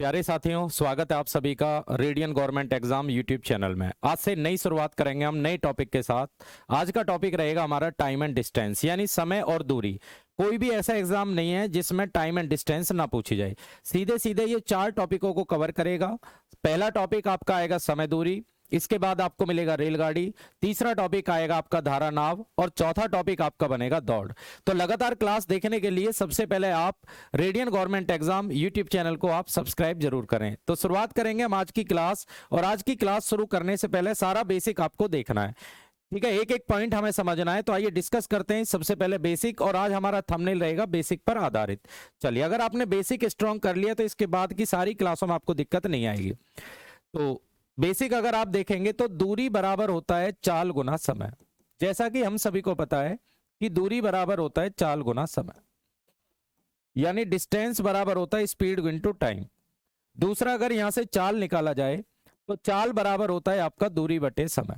प्यारे साथियों, स्वागत है आप सभी का radian government exam YouTube channel में। आज से नई शुरुआत करेंगे हम नए टॉपिक के साथ। आज का टॉपिक रहेगा हमारा टाइम एंड डिस्टेंस, यानी समय और दूरी। कोई भी ऐसा एग्जाम नहीं है जिसमें टाइम एंड डिस्टेंस ना पूछी जाए। सीधे सीधे ये 4 टॉपिकों को कवर करेगा। पहला टॉपिक आपका आएगा समय दूरी, इसके बाद आपको मिलेगा रेलगाड़ी, तीसरा टॉपिक आएगा आपका धारा नाव और चौथा टॉपिक आपका बनेगा दौड़। तो लगातार क्लास देखने के लिए सबसे पहले आप radian government exam YouTube channel को आप सब्सक्राइब जरूर करें। तो शुरुआत करेंगे हम आज की क्लास, और आज की क्लास शुरू करने से पहले सारा बेसिक आपको देखना है, ठीक है। एक एक पॉइंट हमें समझना है, तो आइए डिस्कस करते हैं। सबसे पहले बेसिक, और आज हमारा थंबनेल रहेगा बेसिक पर आधारित। चलिए, अगर आपने बेसिक स्ट्रॉन्ग कर लिया तो इसके बाद की सारी क्लासों में आपको दिक्कत नहीं आएगी। तो बेसिक अगर आप देखेंगे तो दूरी बराबर होता है चाल गुना समय। जैसा कि हम सभी को पता है कि दूरी बराबर होता है चाल गुना समय, यानी डिस्टेंस बराबर होता है स्पीड इनटू टाइम। दूसरा, अगर यहां से चाल निकाला जाए तो चाल बराबर होता है आपका दूरी बटे समय।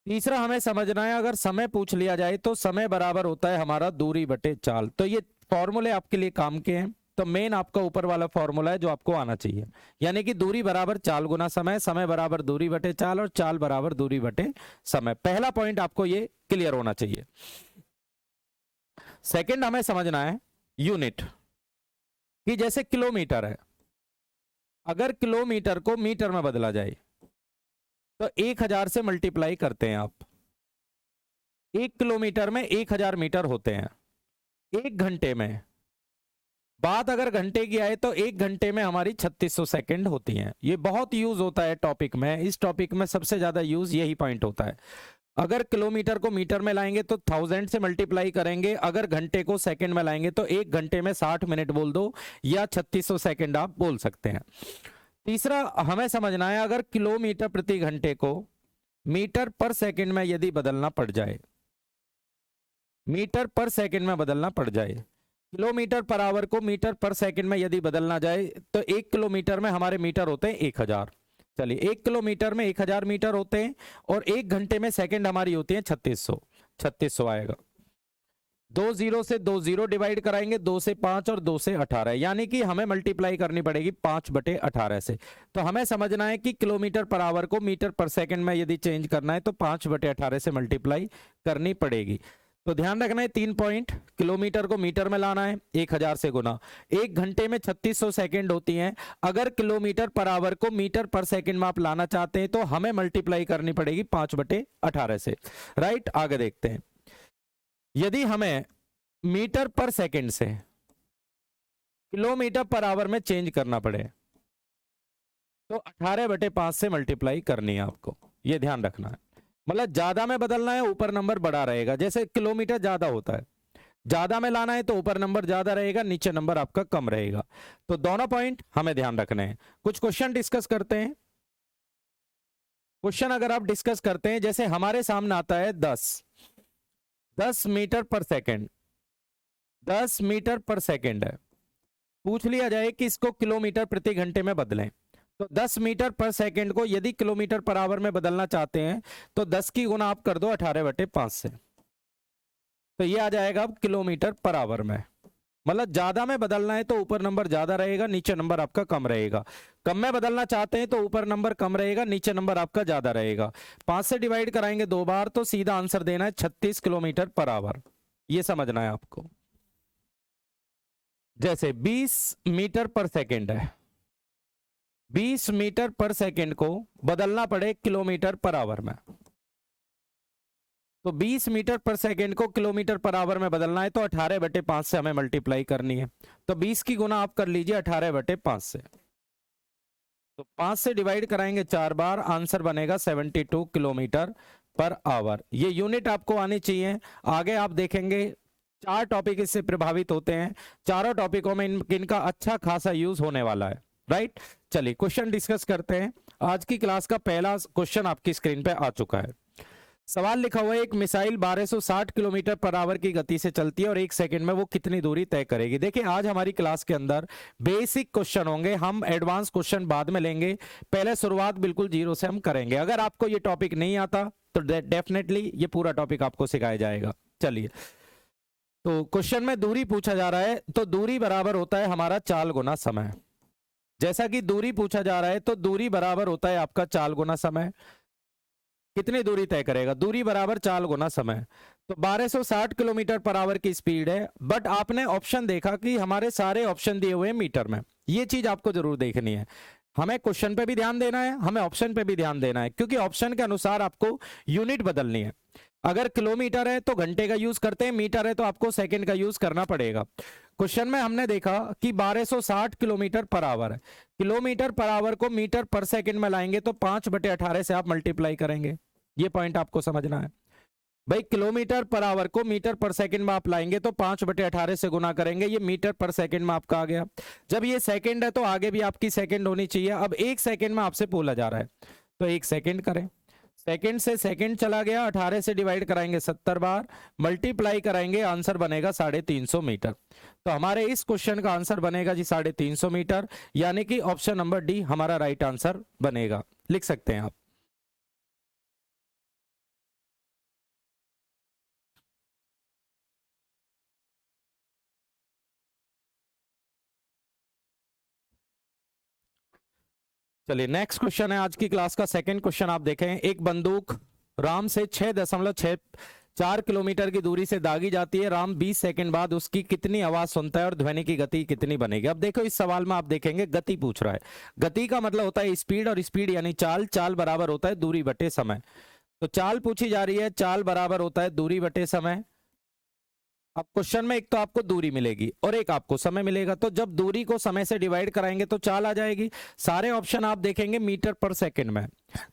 तीसरा हमें समझना है, अगर समय पूछ लिया जाए तो समय बराबर होता है हमारा दूरी बटे चाल। तो ये फॉर्मूले आपके लिए काम के हैं। तो मेन आपका ऊपर वाला फॉर्मूला है जो आपको आना चाहिए, यानी कि दूरी बराबर चाल गुना समय, समय बराबर दूरी बटे चाल और चाल बराबर दूरी बटे समय। पहला पॉइंट आपको ये क्लियर होना चाहिए। सेकंड हमें समझना है यूनिट, कि जैसे किलोमीटर है, अगर किलोमीटर को मीटर में बदला जाए तो 1000 से मल्टीप्लाई करते हैं आप। 1 किलोमीटर में 1000 मीटर होते हैं। 1 घंटे में, बात अगर घंटे की आए तो 1 घंटे में हमारी 3600 सेकंड होती हैं। ये बहुत यूज होता है टॉपिक में, इस टॉपिक में सबसे ज्यादा यूज यही पॉइंट होता है। अगर किलोमीटर को मीटर में लाएंगे तो 1000 से मल्टीप्लाई करेंगे, अगर घंटे को सेकंड में लाएंगे तो 1 घंटे में 60 मिनट बोल दो या 3600 सेकंड आप बोल सकते हैं। तीसरा हमें समझना है, अगर किलोमीटर प्रति घंटे को मीटर पर सेकंड में यदि बदलना पड़ जाए, मीटर पर सेकंड में बदलना पड़ जाए, किलोमीटर पर आवर को मीटर पर सेकंड में यदि बदलना जाए तो 1 किलोमीटर में हमारे मीटर होते हैं 1000। चलिए, 1 किलोमीटर में 1000 मीटर होते हैं और 1 घंटे में सेकंड हमारी होती है 3600 आएगा। 2 जीरो से 2 जीरो डिवाइड कराएंगे, 2 से 5 और 2 से 18, यानी कि हमें मल्टीप्लाई करनी पड़ेगी 5 बटे 18 से। तो हमें समझना है कि किलोमीटर पर आवर को मीटर पर सेकंड में यदि चेंज करना है तो 5 बटे 18 से मल्टीप्लाई करनी पड़ेगी। तो ध्यान रखना है 3 पॉइंट, किलोमीटर को मीटर में लाना है 1000 से गुना, 1 घंटे में 3600 सेकंड होती हैं। अगर किलोमीटर पर आवर को मीटर पर सेकंड में आप लाना चाहते हैं तो हमें मल्टीप्लाई करनी पड़ेगी 5 बटे 18 से। राइट, आगे देखते हैं। यदि हमें मीटर पर सेकंड से किलोमीटर पर आवर में चेंज करना पड़े तो 18 बटे 5 से मल्टीप्लाई करनी है आपको, यह ध्यान रखना है। मतलब ज्यादा में बदलना है, ऊपर नंबर बड़ा रहेगा। जैसे किलोमीटर ज्यादा होता है, ज्यादा में लाना है तो ऊपर नंबर ज्यादा रहेगा, नीचे नंबर आपका कम रहेगा। तो दोनों पॉइंट हमें ध्यान रखने हैं। कुछ क्वेश्चन डिस्कस करते हैं। क्वेश्चन अगर आप डिस्कस करते हैं, जैसे हमारे सामने आता है 10 मीटर पर सेकेंड, 10 मीटर पर सेकेंड है। पूछ लिया जाए कि इसको किलोमीटर प्रति घंटे में बदलें, तो 10 मीटर पर सेकंड को यदि किलोमीटर पर आवर में बदलना चाहते हैं तो 10 की गुना आप कर दो 18 बटे 5 से, तो ये आ जाएगा अब किलोमीटर पर आवर में। मतलब ज्यादा में बदलना है तो ऊपर नंबर ज्यादा रहेगा, नीचे नंबर आपका कम रहेगा। कम में बदलना चाहते हैं तो ऊपर नंबर कम रहेगा, नीचे नंबर आपका ज्यादा रहेगा। 5 से डिवाइड कराएंगे 2 बार तो सीधा आंसर देना है 36 किलोमीटर पर आवर। ये समझना है आपको। जैसे 20 मीटर पर सेकेंड है, 20 मीटर पर सेकंड को बदलना पड़े किलोमीटर पर आवर में, तो 20 मीटर पर सेकंड को किलोमीटर पर आवर में बदलना है तो 18 बटे 5 से हमें मल्टीप्लाई करनी है। तो 20 की गुना आप कर लीजिए 18 बटे 5 से, तो 5 से डिवाइड कराएंगे 4 बार, आंसर बनेगा 72 किलोमीटर पर आवर। ये यूनिट आपको आनी चाहिए। आगे आप देखेंगे 4 टॉपिक इससे प्रभावित होते हैं, चारों टॉपिकों में इनका अच्छा खासा यूज होने वाला है। राइट, चलिए क्वेश्चन डिस्कस करते हैं। आज की क्लास का पहला क्वेश्चन आपकी स्क्रीन पे आ चुका है। सवाल लिखा हुआ है, एक मिसाइल 1260 किलोमीटर पर आवर की गति से चलती है और 1 सेकंड में वो कितनी दूरी तय करेगी। देखिए, आज हमारी क्लास के अंदर बेसिक क्वेश्चन होंगे, हम एडवांस क्वेश्चन बाद में लेंगे। पहले शुरुआत बिल्कुल जीरो से हम करेंगे। अगर आपको ये टॉपिक नहीं आता तो डेफिनेटली ये पूरा टॉपिक आपको सिखाया जाएगा। चलिए, तो क्वेश्चन में दूरी पूछा जा रहा है, तो दूरी बराबर होता है हमारा चाल गुना समय। जैसा कि दूरी पूछा जा रहा है तो दूरी बराबर होता है आपका चाल गुना समय। कितनी दूरी तय करेगा? दूरी बराबर चाल गुना समय। तो 1260 किलोमीटर पर आवर की स्पीड है, बट आपने ऑप्शन देखा कि हमारे सारे ऑप्शन दिए हुए हैं मीटर में। ये चीज आपको जरूर देखनी है, हमें क्वेश्चन पे भी ध्यान देना है, हमें ऑप्शन पे भी ध्यान देना है, क्योंकि ऑप्शन के अनुसार आपको यूनिट बदलनी है। अगर किलोमीटर है तो घंटे का यूज करते हैं, मीटर है तो आपको सेकंड का यूज करना पड़ेगा। क्वेश्चन में हमने देखा कि 1260 किलोमीटर पर आवर है, किलोमीटर पर आवर को मीटर पर सेकंड में लाएंगे तो 5/18 से आप मल्टीप्लाई करेंगे। ये पॉइंट आपको समझना है भाई, किलोमीटर पर आवर को मीटर पर सेकंड में आप लाएंगे तो 5/18 से गुना करेंगे, ये मीटर पर सेकंड में आपका आ गया। जब ये सेकंड है तो आगे भी आपकी सेकंड होनी चाहिए। अब 1 सेकंड में आपसे बोला जा रहा है तो 1 सेकंड करें, सेकंड से सेकंड चला गया, 18 से डिवाइड कराएंगे 70 बार, मल्टीप्लाई कराएंगे, आंसर बनेगा 350 मीटर। तो हमारे इस क्वेश्चन का आंसर बनेगा जी 350 मीटर, यानी कि ऑप्शन नंबर डी हमारा राइट आंसर बनेगा। लिख सकते हैं आप। चलिए नेक्स्ट क्वेश्चन है आज की क्लास का सेकंड क्वेश्चन। आप देखें, एक बंदूक राम से 6.64 किलोमीटर की दूरी से दागी जाती है। राम 20 सेकंड बाद उसकी कितनी आवाज सुनता है और ध्वनि की गति कितनी बनेगी? अब देखो इस सवाल में आप देखेंगे गति पूछ रहा है। गति का मतलब होता है स्पीड, और स्पीड यानी चाल, चाल बराबर होता है दूरी बटे समय। तो चाल पूछी जा रही है, चाल बराबर होता है दूरी बटे समय। अब क्वेश्चन में एक तो आपको दूरी मिलेगी और एक आपको समय मिलेगा, तो जब दूरी को समय से डिवाइड कराएंगे तो चाल आ जाएगी। सारे ऑप्शन आप देखेंगे मीटर पर सेकंड में,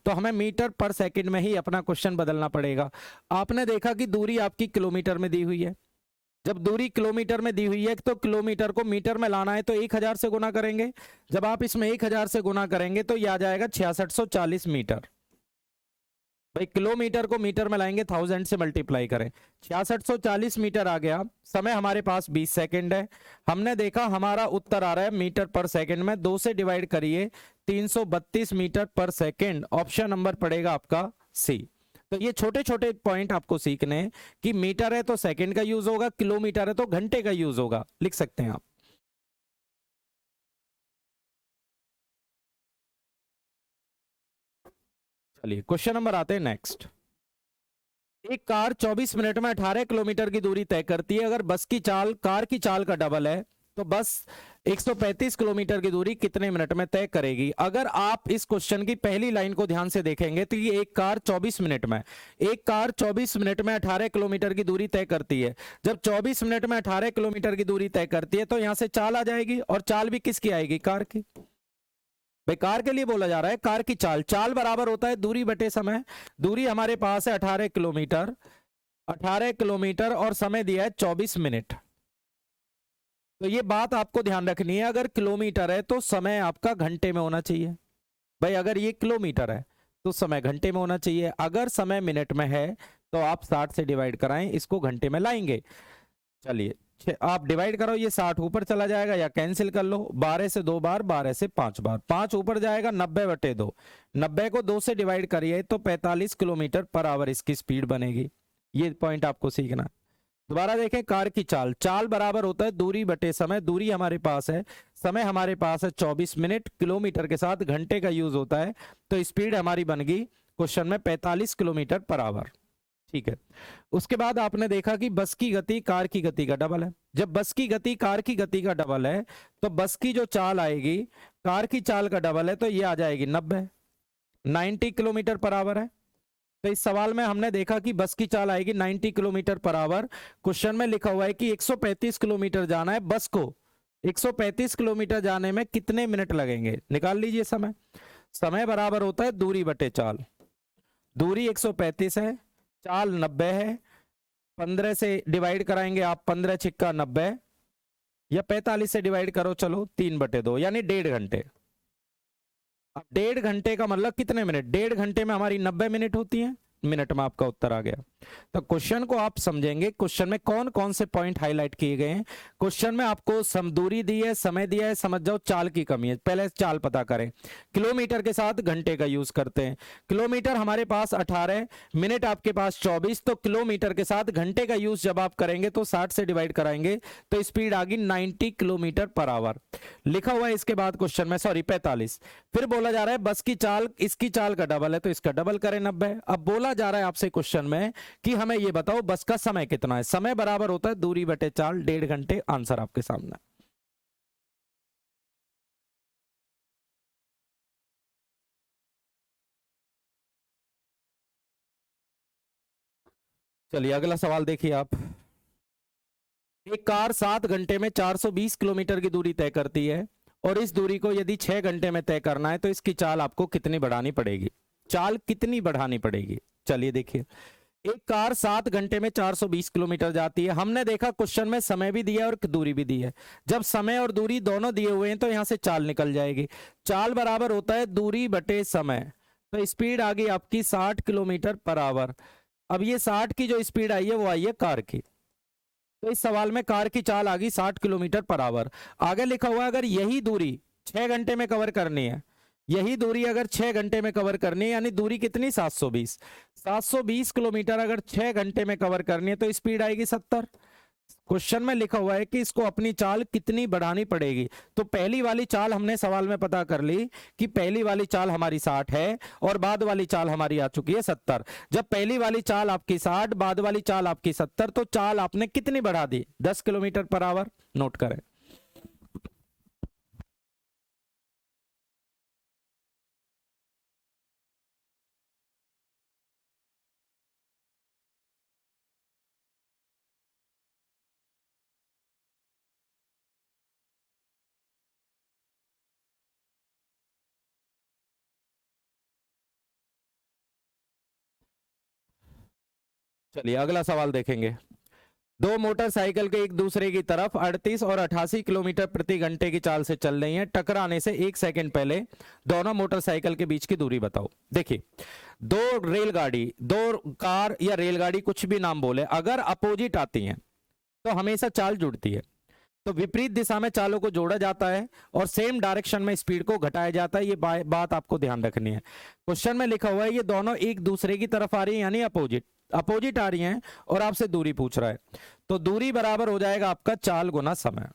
तो हमें मीटर पर सेकंड में ही अपना क्वेश्चन बदलना पड़ेगा। आपने देखा कि दूरी आपकी किलोमीटर में दी हुई है, जब दूरी किलोमीटर में दी हुई है तो किलोमीटर को मीटर में लाना है तो 1000 से गुना करेंगे। जब आप इसमें 1000 से गुना करेंगे तो यह आ जाएगा 6640 मीटर। भाई किलोमीटर को मीटर में लाएंगे, 1000 से मल्टीप्लाई करें, 6640 मीटर आ गया। समय हमारे पास 20 सेकंड है। हमने देखा हमारा उत्तर आ रहा है मीटर पर सेकंड में, 2 से डिवाइड करिए 332 मीटर पर सेकंड। ऑप्शन नंबर पड़ेगा आपका सी। तो ये छोटे छोटे पॉइंट आपको सीखने हैं कि मीटर है तो सेकंड का यूज होगा, किलोमीटर है तो घंटे का यूज होगा। लिख सकते हैं आप। चलिए क्वेश्चन नंबर आते हैं नेक्स्ट। एक कार 24 मिनट में 18 किलोमीटर की दूरी तय करती है। अगर बस की चाल कार की चाल का डबल है तो बस 135 किलोमीटर की दूरी कितने मिनट में तय करेगी? अगर आप इस क्वेश्चन की पहली लाइन को ध्यान से देखेंगे तो ये एक कार 24 मिनट में 18 किलोमीटर की दूरी तय करती है। जब 24 मिनट में 18 किलोमीटर की दूरी तय करती है तो यहां से चाल आ जाएगी, और चाल भी किसकी आएगी? कार की। भाई कार के लिए बोला जा रहा है, कार की चाल, चाल बराबर होता है दूरी बटे समय। दूरी हमारे पास है 18 किलोमीटर, 18 किलोमीटर और समय दिया है 24 मिनट। तो ये बात आपको ध्यान रखनी है, अगर किलोमीटर है तो समय आपका घंटे में होना चाहिए। भाई अगर ये किलोमीटर है तो समय घंटे में होना चाहिए, अगर समय मिनट में है तो आप 60 से डिवाइड कराएं, इसको घंटे में लाएंगे। चलिए आप डिवाइड करो, ये 60 ऊपर चला जाएगा या कैंसिल कर लो, 12 से 2 बार, 12 से 5 बार, 5 ऊपर जाएगा, 90/2, 90 को 2 से डिवाइड करिए तो 45 किलोमीटर पर आवर इसकी स्पीड बनेगी। ये पॉइंट आपको सीखना। दोबारा देखें, कार की चाल, चाल बराबर होता है दूरी बटे समय। दूरी हमारे पास है, समय हमारे पास है 24 मिनट, किलोमीटर के साथ घंटे का यूज होता है, तो स्पीड हमारी बन गई क्वेश्चन में 45 किलोमीटर पर आवर। ठीक है। उसके बाद आपने देखा कि बस की गति कार की गति का डबल है। जब बस की गति कार की गति का डबल है तो बस की जो चाल आएगी कार की चाल का डबल है, तो ये आ जाएगी 90 किलोमीटर पर आवर है। तो इस सवाल में हमने देखा कि बस की चाल आएगी 90 किलोमीटर पर आवर। क्वेश्चन में लिखा हुआ है कि 135 किलोमीटर जाना है, बस को 135 किलोमीटर जाने में कितने मिनट लगेंगे? निकाल लीजिए समय। समय बराबर होता है दूरी बटे चाल। दूरी 135 है, चाल 90 है, 15 से डिवाइड कराएंगे आप, 15 छिक्का 90, या 45 से डिवाइड करो, चलो 3/2, यानी 1.5 घंटे। अब 1.5 घंटे का मतलब कितने मिनट? 1.5 घंटे में हमारी 90 मिनट होती है। मिनट में आपका उत्तर आ गया। तो क्वेश्चन को आप समझेंगे, क्वेश्चन में कौन कौन से पॉइंट हाईलाइट किए गए हैं। क्वेश्चन में आपको दूरी दी है, समय दिया है, समझ जाओ चाल की कमी है। पहले चाल पता करें। किलोमीटर के साथ घंटे का यूज करते हैं। किलोमीटर हमारे पास 18, मिनट आपके पास 24, तो किलोमीटर के साथ घंटे का यूज जब आप करेंगे तो 60 से डिवाइड कराएंगे तो स्पीड आ गई 90 किलोमीटर पर आवर। लिखा हुआ है इसके बाद क्वेश्चन में, सॉरी 45। फिर बोला जा रहा है बस की चाल इसकी चाल का डबल है तो इसका डबल करें 90। अब बोला जा रहा है आपसे क्वेश्चन में कि हमें ये बताओ बस का समय कितना है। समय बराबर होता है दूरी बटे चाल, 1.5 घंटे। आंसर आपके सामने। चलिए अगला सवाल देखिए आप। एक कार 7 घंटे में 420 किलोमीटर की दूरी तय करती है और इस दूरी को यदि 6 घंटे में तय करना है तो इसकी चाल आपको कितनी बढ़ानी पड़ेगी। चाल कितनी बढ़ानी पड़ेगी, चलिए देखिए। एक कार 7 घंटे में 420 किलोमीटर जाती है। हमने देखा क्वेश्चन में समय भी दिया है और दूरी भी दी है। जब समय और दूरी दोनों दिए हुए हैं तो यहां से चाल निकल जाएगी। चाल बराबर होता है दूरी बटे समय, तो स्पीड आ गई आपकी 60 किलोमीटर पर आवर। अब ये 60 की जो स्पीड आई है वो आई है कार की, तो इस सवाल में कार की चाल आ गई 60 किलोमीटर पर आवर। आगे लिखा हुआ है अगर यही दूरी 6 घंटे में कवर करनी है, यही दूरी अगर 6 घंटे में कवर करनी है, यानी दूरी कितनी 720, 720 किलोमीटर अगर 6 घंटे में कवर करनी है तो स्पीड आएगी 70। क्वेश्चन में लिखा हुआ है कि इसको अपनी चाल कितनी बढ़ानी पड़ेगी। तो पहली वाली चाल हमने सवाल में पता कर ली कि पहली वाली चाल हमारी 60 है और बाद वाली चाल हमारी आ चुकी है 70। जब पहली वाली चाल आपकी 60, बाद वाली चाल आपकी 70, तो चाल आपने कितनी बढ़ा दी, 10 किलोमीटर पर आवर। नोट करें। चलिए अगला सवाल देखेंगे। दो मोटरसाइकिल के एक दूसरे की तरफ 38 और 88 किलोमीटर प्रति घंटे की चाल से चल रही हैं। टकराने से 1 सेकंड पहले दोनों मोटरसाइकिल के बीच की दूरी बताओ। देखिए, दो रेलगाड़ी, दो कार या रेलगाड़ी कुछ भी नाम बोले, अगर अपोजिट आती हैं तो हमेशा चाल जुड़ती है। तो विपरीत दिशा में चालों को जोड़ा जाता है और सेम डायरेक्शन में स्पीड को घटाया जाता है। ये बात आपको ध्यान रखनी है। क्वेश्चन में लिखा हुआ है ये दोनों एक दूसरे की तरफ आ रही है, यानी अपोजिट आ रही हैं और आपसे दूरी पूछ रहा है, तो दूरी बराबर हो जाएगा आपका चाल गुना समय।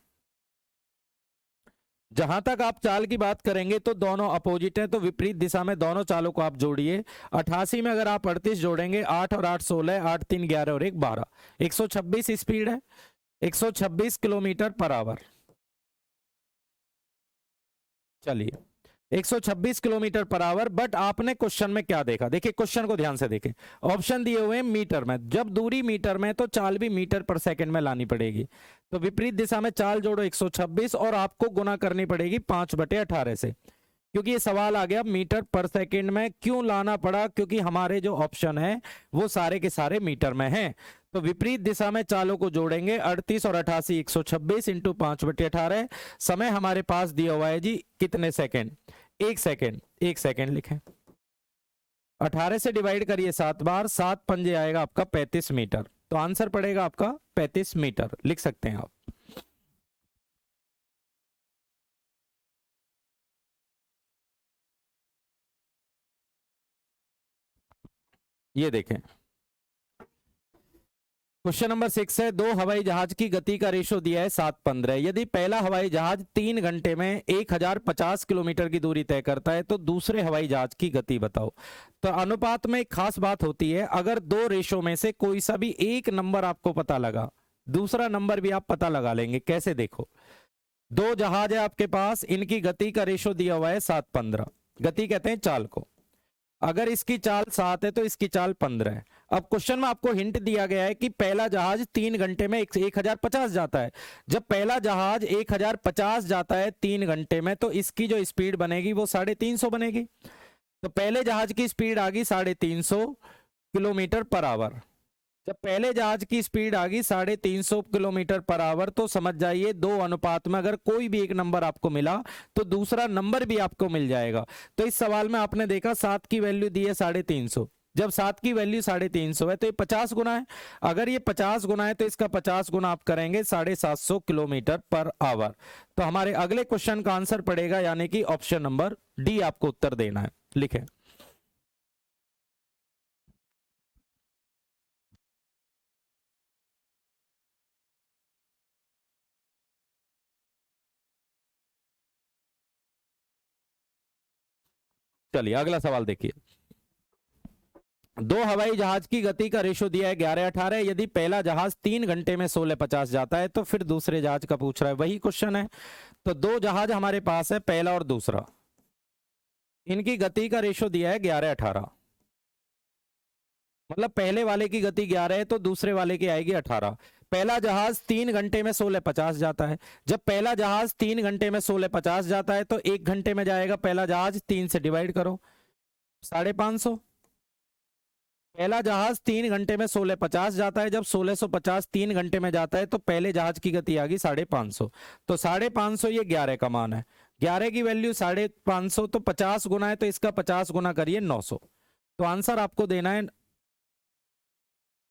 जहां तक आप चाल की बात करेंगे तो दोनों अपोजिट है, तो विपरीत दिशा में दोनों चालों को आप जोड़िए। 88 में अगर आप 38 जोड़ेंगे, 8 और 8 16, 8 3 11 और 1 12, 126 स्पीड है, 126 किलोमीटर पर आवर। चलिए 126 किलोमीटर पर आवर। बट आपने क्वेश्चन में क्या देखा, देखिए क्वेश्चन को ध्यान से देखें। ऑप्शन दिए हुए हैं मीटर में, जब दूरी मीटर में तो चाल भी मीटर पर सेकंड में लानी पड़ेगी। तो विपरीत दिशा में चाल जोड़ो 126 और आपको गुना करनी पड़ेगी 5/18 से, क्योंकि ये सवाल आ गया मीटर पर सेकंड में। क्यों लाना पड़ा, क्योंकि हमारे जो ऑप्शन है वो सारे के सारे मीटर में हैं। तो विपरीत दिशा में चालों को जोड़ेंगे, 38 और 88, 126 इंटू 5/18। समय हमारे पास दिया हुआ है जी कितने सेकंड, 1 सेकंड। 1 सेकंड लिखें, 18 से डिवाइड करिए 7 बार, 7 पंजे आएगा आपका 35 मीटर। तो आंसर पड़ेगा आपका 35 मीटर, लिख सकते हैं आप। ये देखें, क्वेश्चन नंबर 6 है, दो हवाई जहाज की गति का रेशो दिया है 7:15। यदि पहला हवाई जहाज 3 घंटे में 1050 किलोमीटर की दूरी तय करता है तो दूसरे हवाई जहाज की गति बताओ। तो अनुपात में एक खास बात होती है, अगर दो रेशो में से कोई सा भी एक नंबर आपको पता लगा, दूसरा नंबर भी आप पता लगा लेंगे। कैसे, देखो, दो जहाज है आपके पास, इनकी गति का रेशो दिया हुआ है 7:15। गति कहते हैं चाल को। अगर इसकी चाल 7 है तो इसकी चाल 15 है। अब क्वेश्चन में आपको हिंट दिया गया है कि पहला जहाज 3 घंटे में 1050 जाता है। जब पहला जहाज 1050 जाता है 3 घंटे में, तो इसकी जो स्पीड बनेगी वो 350 बनेगी। तो पहले जहाज की स्पीड आ गई 350 किलोमीटर पर आवर। जब पहले जहाज की स्पीड आ गई 350 किलोमीटर पर आवर, तो समझ जाइए दो अनुपात में अगर कोई भी एक नंबर आपको मिला तो दूसरा नंबर भी आपको मिल जाएगा। तो इस सवाल में आपने देखा 7 की वैल्यू दी है 350, जब 7 की वैल्यू 350 है तो ये 50 गुना है। अगर ये 50 गुना है तो इसका 50 गुना आप करेंगे 750 किलोमीटर पर आवर। तो हमारे अगले क्वेश्चन का आंसर पड़ेगा यानी कि ऑप्शन नंबर डी आपको उत्तर देना है। लिखें। चलिए अगला सवाल देखिए। दो हवाई जहाज की गति का रेशो दिया है 11-18। यदि पहला जहाज 3 घंटे में 16:50 जाता है तो फिर दूसरे जहाज का पूछ रहा है, वही क्वेश्चन है। तो दो जहाज हमारे पास है, पहला और दूसरा, इनकी गति का रेशो दिया है 11-18। मतलब पहले वाले की गति 11 है तो दूसरे वाले की आएगी 18। पहला जहाज 3 घंटे में 16:50 जाता है। जब पहला जहाज 3 घंटे में 16:50 जाता है तो 1 घंटे में जाएगा पहला जहाज, 3 से डिवाइड करो, 550। पहला जहाज 3 घंटे में 16:50 जाता है। जब 1650 3 घंटे में जाता है तो पहले जहाज की गति आ गई 550। तो 550 ये 11 का मान है, 11 की वैल्यू 550, तो 50 गुना है तो इसका 50 गुना करिए 900। तो आंसर आपको देना है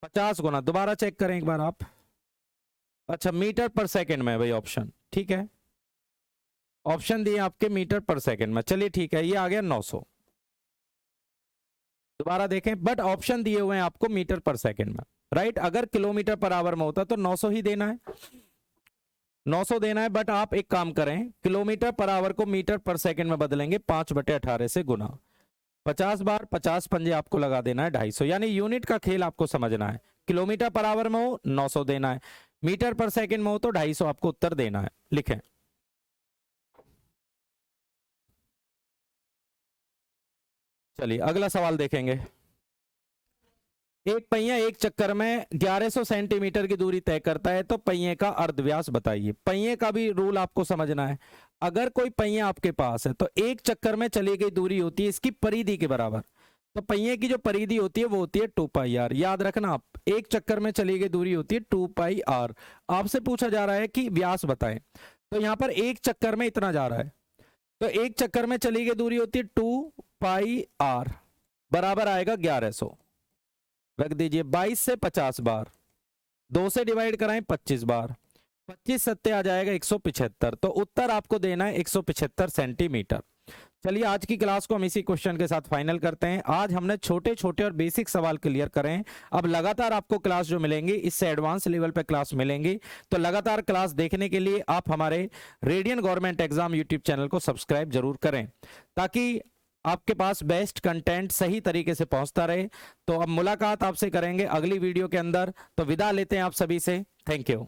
50 गुना। दोबारा चेक करें एक बार आप। अच्छा, मीटर पर सेकंड में भाई ऑप्शन, ठीक है, ऑप्शन दिए आपके मीटर पर सेकंड में। चलिए ठीक है, ये आ गया 900। दोबारा देखें, बट ऑप्शन दिए हुए हैं आपको मीटर पर सेकंड में, राइट। अगर किलोमीटर पर आवर में होता तो 900 ही देना है, 900 देना है। बट आप एक काम करें, किलोमीटर पर आवर को मीटर पर सेकंड में बदलेंगे, 5/18 से गुना, 50 बार 50 पंजे आपको लगा देना है 250। यानी यूनिट का खेल आपको समझना है। किलोमीटर पर आवर में हो 900 देना है, मीटर पर सेकंड में हो तो 250 आपको उत्तर देना है। लिखें। चलिए अगला सवाल देखेंगे। एक पहिया एक चक्कर में 1100 सेंटीमीटर की दूरी तय करता है तो पहिए का अर्धव्यास बताइए। पहिए का भी रूल आपको समझना है। अगर कोई पहिया आपके पास है तो एक चक्कर में चली गई दूरी होती है इसकी परिधि के बराबर। तो पहिए की जो परिधि होती है वो होती है 2πr। याद रखना आप, एक चक्कर में चली गई दूरी होती है 2πr। आपसे पूछा जा रहा है कि व्यास बताएं, तो यहां पर एक चक्कर में इतना जा रहा है, तो एक चक्कर में चली गई दूरी होती है 2πr, बराबर आएगा 1100। रख दीजिए, 22 से 50 बार, 2 से डिवाइड कराएं 25 बार, 25 सत्ते आ जाएगा 175। तो उत्तर आपको देना है 175 सेंटीमीटर। चलिए आज की क्लास को हम इसी क्वेश्चन के साथ फाइनल करते हैं। आज हमने छोटे छोटे और बेसिक सवाल क्लियर करें। अब लगातार आपको क्लास जो मिलेंगी, इससे एडवांस लेवल पे क्लास मिलेंगी। तो लगातार क्लास देखने के लिए आप हमारे radian government exam YouTube channel को सब्सक्राइब जरूर करें, ताकि आपके पास बेस्ट कंटेंट सही तरीके से पहुंचता रहे। तो अब मुलाकात आपसे करेंगे अगली वीडियो के अंदर। तो विदा लेते हैं आप सभी से। Thank you.